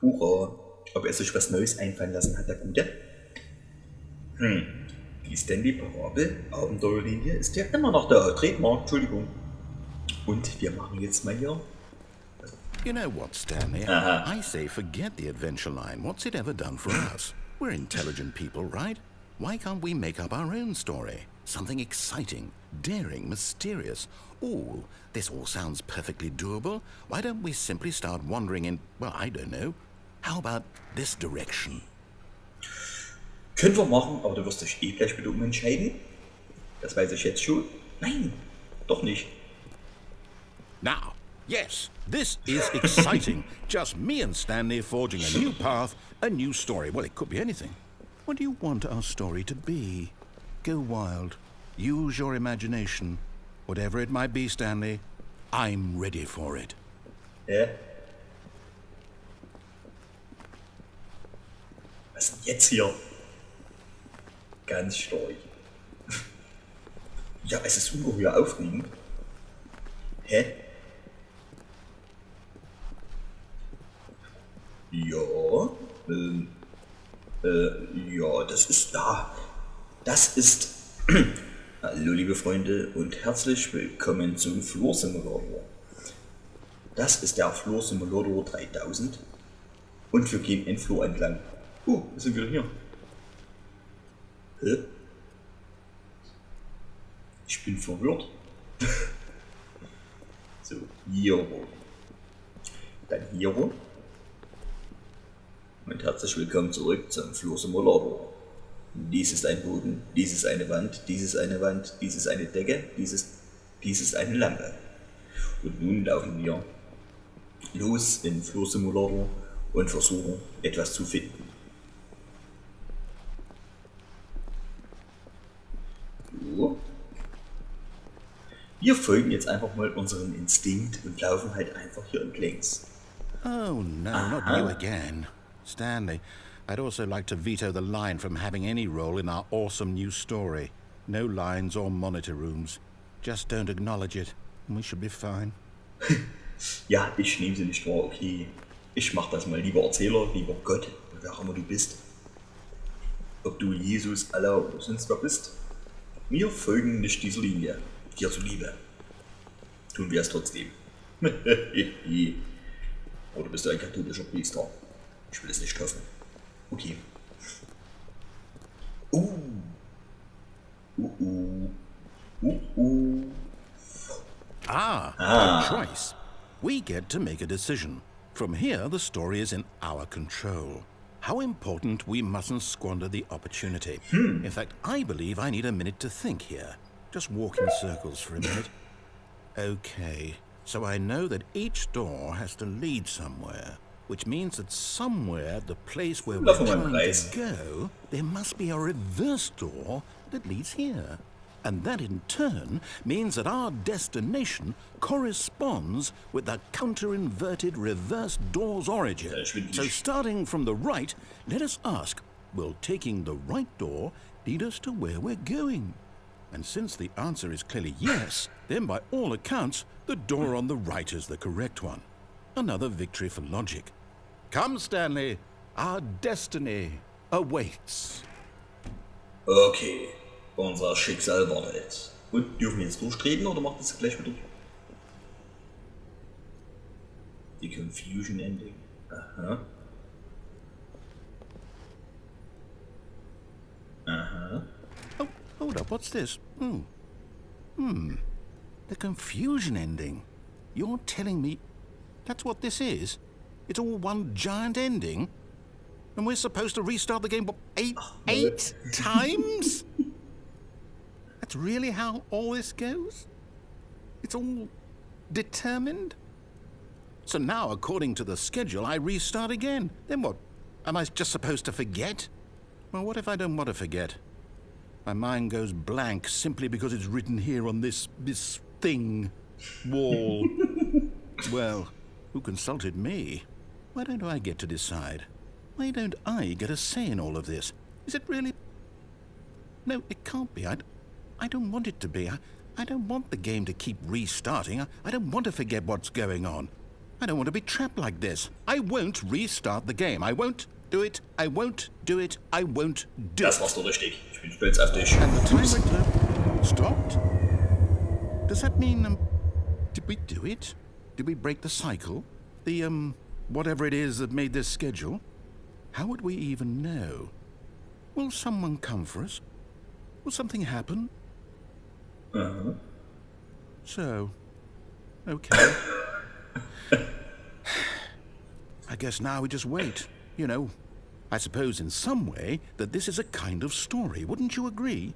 Hurra! Ob er sich was Neues einfallen lassen hat, der Gute? Die Stanley-Parabel, Abenteuerlinie, ist ja immer noch da. Trademark, Entschuldigung. Und wir machen jetzt mal hier... You know what, Stanley? I say forget the adventure line. What's it ever done for us? We're intelligent people, right? Why can't we make up our own story? Something exciting, daring, mysterious. Ooh, this all sounds perfectly doable. Why don't we simply start wandering in, well, I don't know. How about this direction? Können wir machen, aber du wirst dich eh gleich wieder umentscheiden. Das weiß ich jetzt schon. Nein, doch nicht. Now, yes, this is exciting. Just me and Stanley forging a new path, a new story. Well, it could be anything. What do you want our story to be? Go wild. Use your imagination. Whatever it might be, Stanley, I'm ready for it. Was ist denn jetzt hier? Ganz storch. Ja, es ist ungeheuer aufregend. Hä? Ja, ja, das ist da. Das ist... Hallo liebe Freunde und herzlich willkommen zum Flursimulator. Das ist der Flursimulator 3000 und wir gehen in Flur entlang. Wir sind wieder hier. Hä? Ich bin verwirrt. So, hier rum. Dann hier rum. Und herzlich willkommen zurück zum Flursimulator. Dies ist ein Boden, dies ist eine Wand, dies ist eine Wand, dies ist eine Decke, dies ist eine Lampe. Und nun laufen wir los in den Flursimulator und versuchen etwas zu finden. So. Wir folgen jetzt einfach mal unserem Instinkt und laufen halt einfach hier längs. Oh no, not you again. Stanley, I'd also like to veto the line from having any role in our awesome new story. No lines or monitor rooms. Just don't acknowledge it, and we should be fine. Ja, ich nehme sie nicht wahr, okay. Ich mach das mal, lieber Erzähler, lieber Gott, wer auch immer du bist. Ob du Jesus, Allah oder sonst wer bist. Wir folgen nicht dieser Linie, dir zuliebe. Tun wir es trotzdem. Oder bist du ein katholischer Priester? Ich will es nicht hoffen. Okay. Good choice. We get to make a decision. From here, the story is in our control. How important we mustn't squander the opportunity. In fact, I believe I need a minute to think here. Just walk in circles for a minute. Okay, so I know that each door has to lead somewhere, which means that somewhere at the place where we're trying to go, there must be a reverse door that leads here. And that in turn means that our destination corresponds with the counter-inverted reverse door's origin. So starting from the right, let us ask, will taking the right door lead us to where we're going? And since the answer is clearly yes, then by all accounts, the door on the right is the correct one. Another victory for logic. Come, Stanley, our destiny awaits. Okay. Unser Schicksal wartet. Und dürfen wir jetzt durchtreten oder macht das gleich wieder? Die Confusion Ending. Aha. Aha. Oh, hold up, what's this? The confusion ending. You're telling me that's what this is? It's all one giant ending? And we're supposed to restart the game, what, eight times? That's really how all this goes? It's all determined? So now, according to the schedule, I restart again. Then what? Am I just supposed to forget? Well, what if I don't want to forget? My mind goes blank simply because it's written here on this thing, wall. Well, who consulted me? Why don't I get to decide? Why don't I get a say in all of this? Is it really... No, it can't be. I don't want it to be. I don't want the game to keep restarting. I don't want to forget what's going on. I don't want to be trapped like this. I won't restart the game. I won't do it. I won't do it. I won't do it. Das warst du richtig. Ich bin stolz auf dich. And the timer stopped? Does that mean, did we do it? Did we break the cycle? The, whatever it is that made this schedule? How would we even know? Will someone come for us? Will something happen? Uh-huh. So, okay. I guess now we just wait, you know. I suppose in some way that this is a kind of story, wouldn't you agree?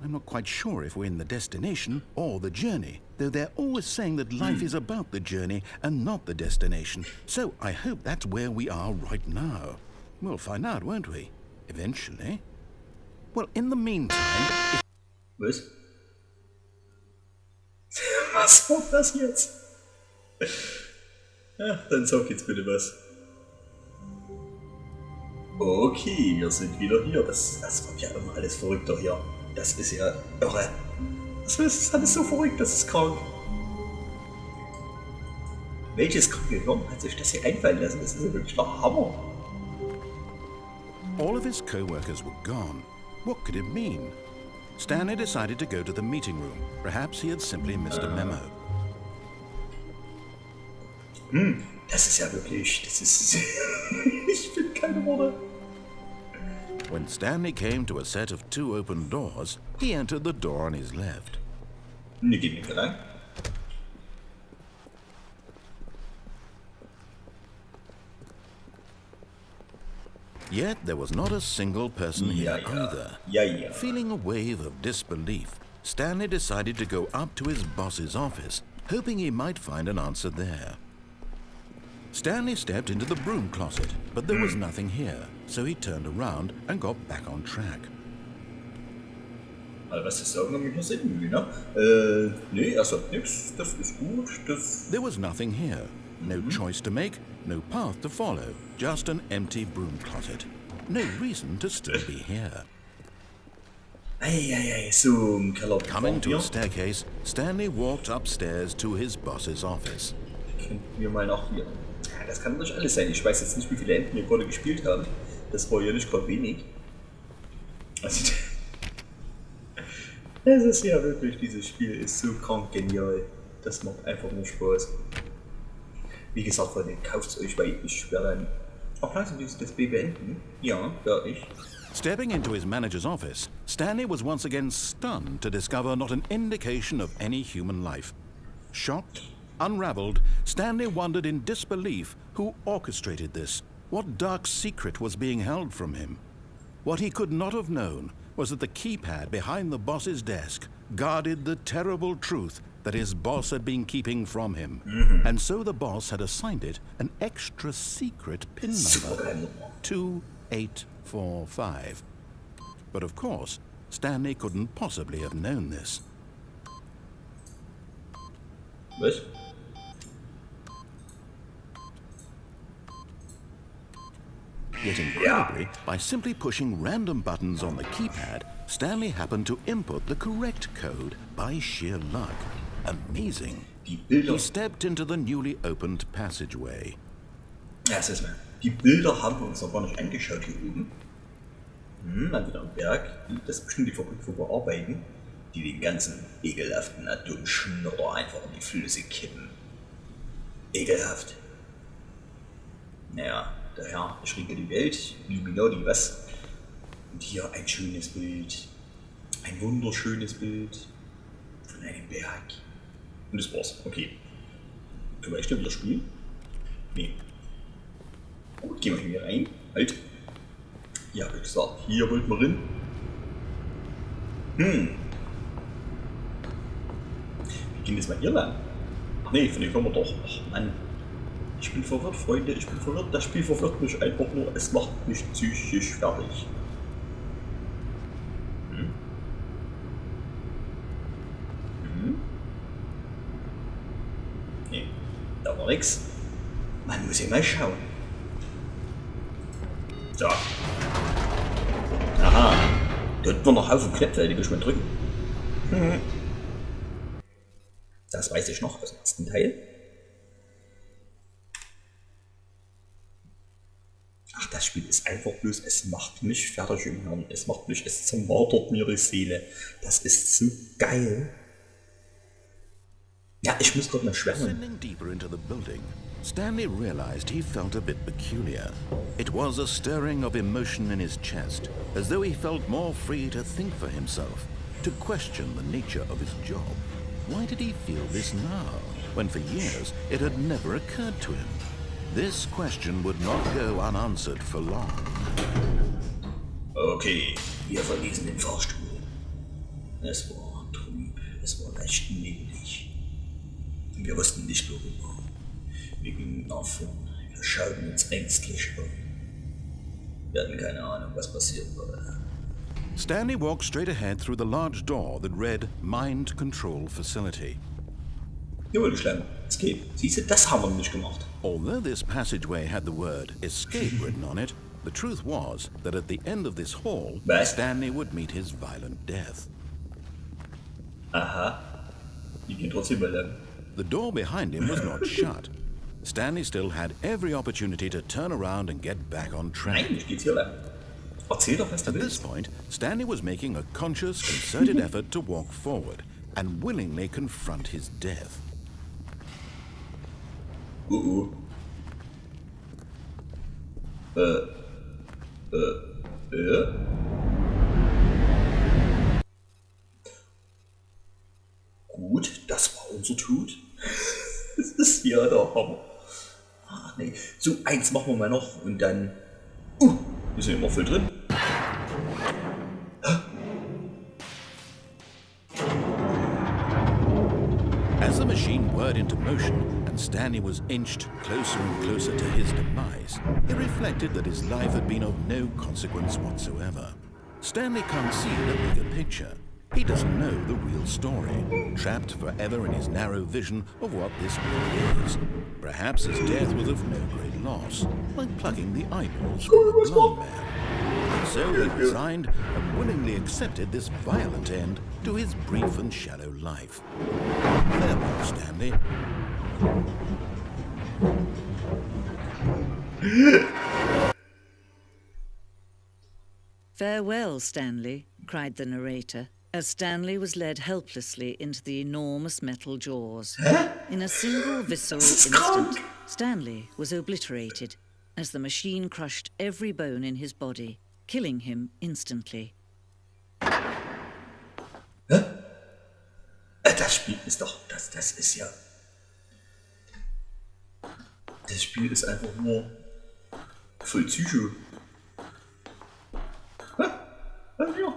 I'm not quite sure if we're in the destination or the journey, though they're always saying that life is about the journey and not the destination. So I hope that's where we are right now. We'll find out, won't we? Eventually. Well, in the meantime... Was? Was war das jetzt? Ja, dann sag jetzt bitte was. Okay, wir sind wieder hier. Das wird ja immer alles verrückter hier. Das ist ja irre. Das ist alles so verrückt, das ist krank. Welches kranke Hirn hat sich das hier einfallen lassen? Das ist ja wirklich der Hammer. All of his co-workers were gone. What could it mean? Stanley decided to go to the meeting room. Perhaps he had simply missed a memo. Das ist ja wirklich, das ist... ich finde keine Worte. When Stanley came to a set of 2 open doors, he entered the door on his left. Ne, geht nicht rein. Yet there was not a single person here either. Ja. Feeling a wave of disbelief, Stanley decided to go up to his boss's office, hoping he might find an answer there. Stanley stepped into the broom closet, but there was nothing here, so he turned around and got back on track. Also was zu sagen, haben wir hier sehen, ne? Nee, er sagt nix, das ist gut, das... There was nothing here. No choice to make, no path to follow, just an empty broom closet. No reason to still be here. So im Keller. Coming to a staircase, Stanley walked upstairs to his boss's office. Könnten wir mal nach hier. Ja, das kann natürlich alles sein. Ich weiß jetzt nicht, wie viele Enten wir gerade gespielt haben. Das war ja nicht gerade wenig. Also, das ist ja wirklich, dieses Spiel ist so krank genial. Das macht einfach nur Spaß. Wie gesagt, Freunde, kauft es euch, weil ich werde dann... Ach, lassen wir das B beenden? Ja, werde ich. Stepping into his manager's office, Stanley was once again stunned to discover not an indication of any human life. Shocked, unraveled, Stanley wondered in disbelief who orchestrated this. What dark secret was being held from him? What he could not have known was that the keypad behind the boss's desk guarded the terrible truth that his boss had been keeping from him. And so the boss had assigned it an extra secret pin number, 2845. But of course, Stanley couldn't possibly have known this. Was? Yet incredibly, by simply pushing random buttons on the keypad, Stanley happened to input the correct code by sheer luck. Amazing. He stepped into the newly opened passageway. Ja, das ist mal. Die Bilder haben wir uns noch gar nicht angeschaut hier oben. Dann wieder am Berg. Das ist bestimmt die Fabrik, wo wir arbeiten, die den ganzen ekelhaften Atomschnurrer einfach in die Flüsse kippen. Ekelhaft. Naja, der Herr erschrieke die Welt, Illuminati, was? Und hier ein schönes Bild. Ein wunderschönes Bild von einem Berg. Und das war's. Okay. Können wir echt wieder spielen? Nee. Gut, gehen wir hier rein. Halt. Ja, wie gesagt, hier wollten wir rein. Wir gehen jetzt mal hier lang. Ach nee, von hier kommen wir doch. Ach Mann. Ich bin verwirrt, Freunde, ich bin verwirrt. Das Spiel verwirrt mich einfach nur. Es macht mich psychisch fertig. Nee, da war nix. Man muss ja mal schauen. So. Aha. Dort waren noch Haufen Knöpfe, die will ich mal drücken. Das weiß ich noch aus dem ersten Teil. das Spiel ist einfach bloß, es macht mich fertig im Hirn, es zermartert mir die Seele. Das ist so geil. Ja, ich muss gerade mal schwärmen. Ascending deeper into the building, Stanley realized he felt a bit peculiar. It was a stirring of emotion in his chest, as though he felt more free to think for himself, to question the nature of his job. Why did he feel this now, when for years it had never occurred to him? This question would not go unanswered for long. Okay, wir verließen den Fahrstuhl. Es war trüb, es war recht neblig. Wir wussten nicht worüber. Wir gingen nach vorn, wir schauten uns ängstlich um. Wir hatten keine Ahnung, was passieren würde. Stanley walked straight ahead through the large door that read Mind Control Facility. Jawohl, die Schlange. Escape. Siehst du, das haben wir nicht gemacht. Although this passageway had the word escape written on it, the truth was that at the end of this hall, Stanley would meet his violent death. Aha. Die gehen trotzdem mal lang. The door behind him was not shut. Stanley still had every opportunity to turn around and get back on track. Nein, ich geht's hier lang. Erzähl doch, was du At willst. this point, Stanley was making a conscious, concerted effort to walk forward and willingly confront his death. Gut, das war unser Tod. Das ist ja der Hammer. Ach nee, so eins machen wir mal noch und dann... wir sind immer voll drin. As the machine whirred into motion and Stanley was inched closer and closer to his demise, he reflected that his life had been of no consequence whatsoever. Stanley can't see the bigger picture. He doesn't know the real story, trapped forever in his narrow vision of what this world is. Perhaps his death was of no great loss, like plucking the eyeballs from a blind man. So he resigned and willingly accepted this violent end to his brief and shallow life. Farewell, Stanley. Farewell, Stanley, cried the narrator, as Stanley was led helplessly into the enormous metal jaws. In a single visceral instant, Stanley was obliterated as the machine crushed every bone in his body, killing him instantly. Das Spiel ist doch... Das ist ja... Das Spiel ist einfach nur... voll Psycho. Ja.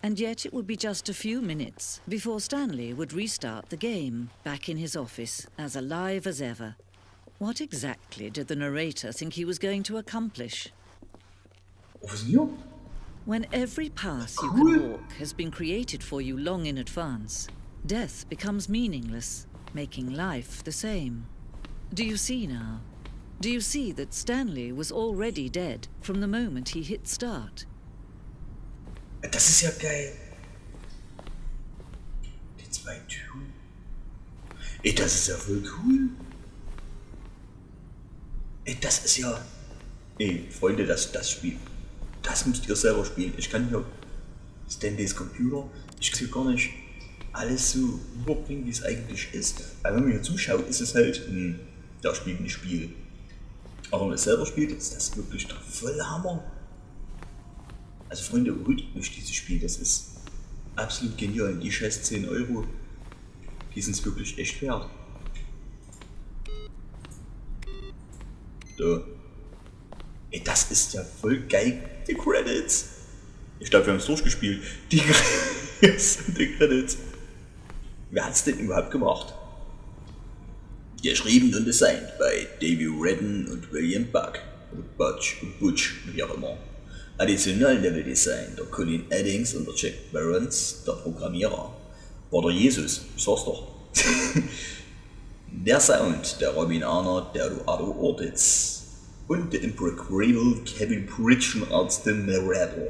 And yet it would be just a few minutes before Stanley would restart the game, back in his office, as alive as ever. What exactly did the narrator think he was going to accomplish? When every path you can walk has been created for you long in advance, death becomes meaningless, making life the same. Do you see now? Do you see that Stanley was already dead from the moment he hit start? Das ist ja geil. Die zwei Türen. Das ist ja voll cool. Das ist ja... Freunde, das Spiel. Das müsst ihr selber spielen. Ich kann hier Stanleys Computer, ich kann hier gar nicht alles so überbringen, wie es eigentlich ist. Aber wenn man hier zuschaut, ist es halt, da spielt ein Spiel. Aber wenn man es selber spielt, ist das wirklich der volle Hammer. Also Freunde, holt euch dieses Spiel, das ist absolut genial. Die scheiß 10 €, die sind es wirklich echt wert. So. Das ist ja voll geil. Die Credits. Ich glaube, wir haben es durchgespielt. Die Credits. Wer hat es denn überhaupt gemacht? Geschrieben und designt bei Wreden und William Buck. Und Butch, wie auch immer. Additional Level Design der Colin Eddings und der Jack Barons, der Programmierer. War der Jesus, ich sag's doch. Der Sound der Robinaner, der Eduardo Ortiz. Und der Impregnable Kevin Pritchard als den Narrator.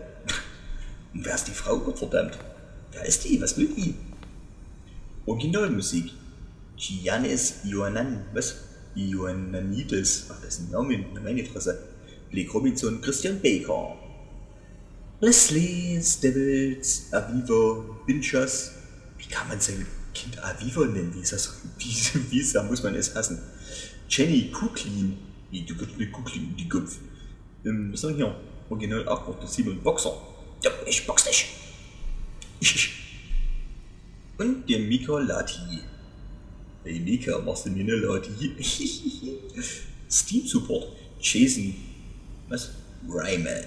Und wer ist die Frau, Gottverdammt? Wer ist die? Was will die? Originalmusik. Giannis Ioannan, was? Ioannidis, ach, das ist ein Name, meine Fresse. Blake Robinson, Christian Baker. Leslie, Stevels, Aviva, Binchas. Wie kann man sein Kind Aviva nennen? Wie sehr muss man es hassen? Jenny Kuklin. Wie, du gibst mir Kuklin in die Kopf. Was ist denn hier? Original Abgeordneter Simon Boxer. Ja, ich box dich. Und der Mika Lati. Hey Mika, machst du mir eine Lati? Steam Support. Jason. Was? Ryman.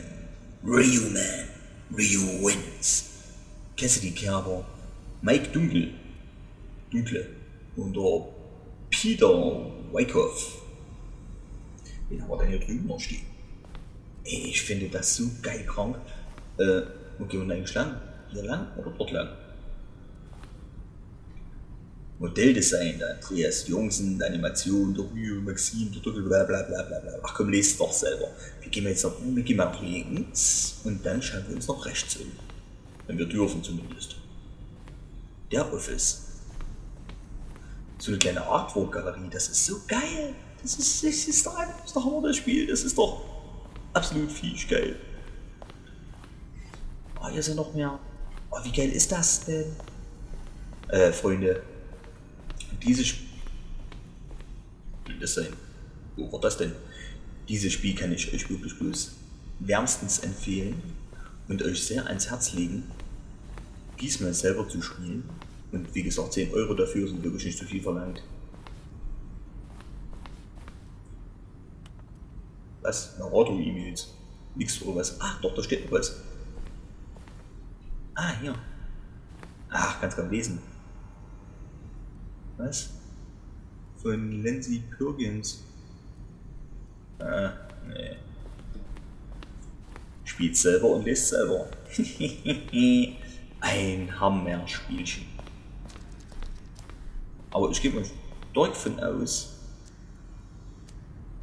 Rio wins. Cassidy Kerber. Mike Dunkle. Und der Peter Wyckoff. Den haben wir dann hier drüben noch stehen. Ey, ich finde das so geil krank. Wo gehen wir eigentlich lang? Hier lang oder dort lang? Modelldesign, der Andreas Jungsen, der Animation, der Rio, Maxim, der blablabla. Ach komm, lest doch selber. Wir gehen nach links und dann schauen wir uns noch rechts um. Wenn wir dürfen zumindest. Der Office. So eine kleine Artwork-Galerie, das ist so geil. Das ist doch Hammer, das Spiel. Das ist doch absolut fisch geil. Oh, hier sind noch mehr. Oh, wie geil ist das denn? Freunde. Dieses Spiel. Will das sein? Wo war das denn? Dieses Spiel kann ich euch wirklich bloß wärmstens empfehlen und euch sehr ans Herz legen, diesmal selber zu spielen. Und wie gesagt, 10 € dafür sind wirklich nicht zu viel verlangt. Was? Narrator-E-Mails? Nix oder was? Ach doch, da steht noch was. Ah, hier. Ach, kannst kaum lesen. Was? Von Lindsay Perkins. Ah, nee. Spielt selber und lest selber. Ein Hammer-Spielchen. Aber ich gehe mal stark von aus,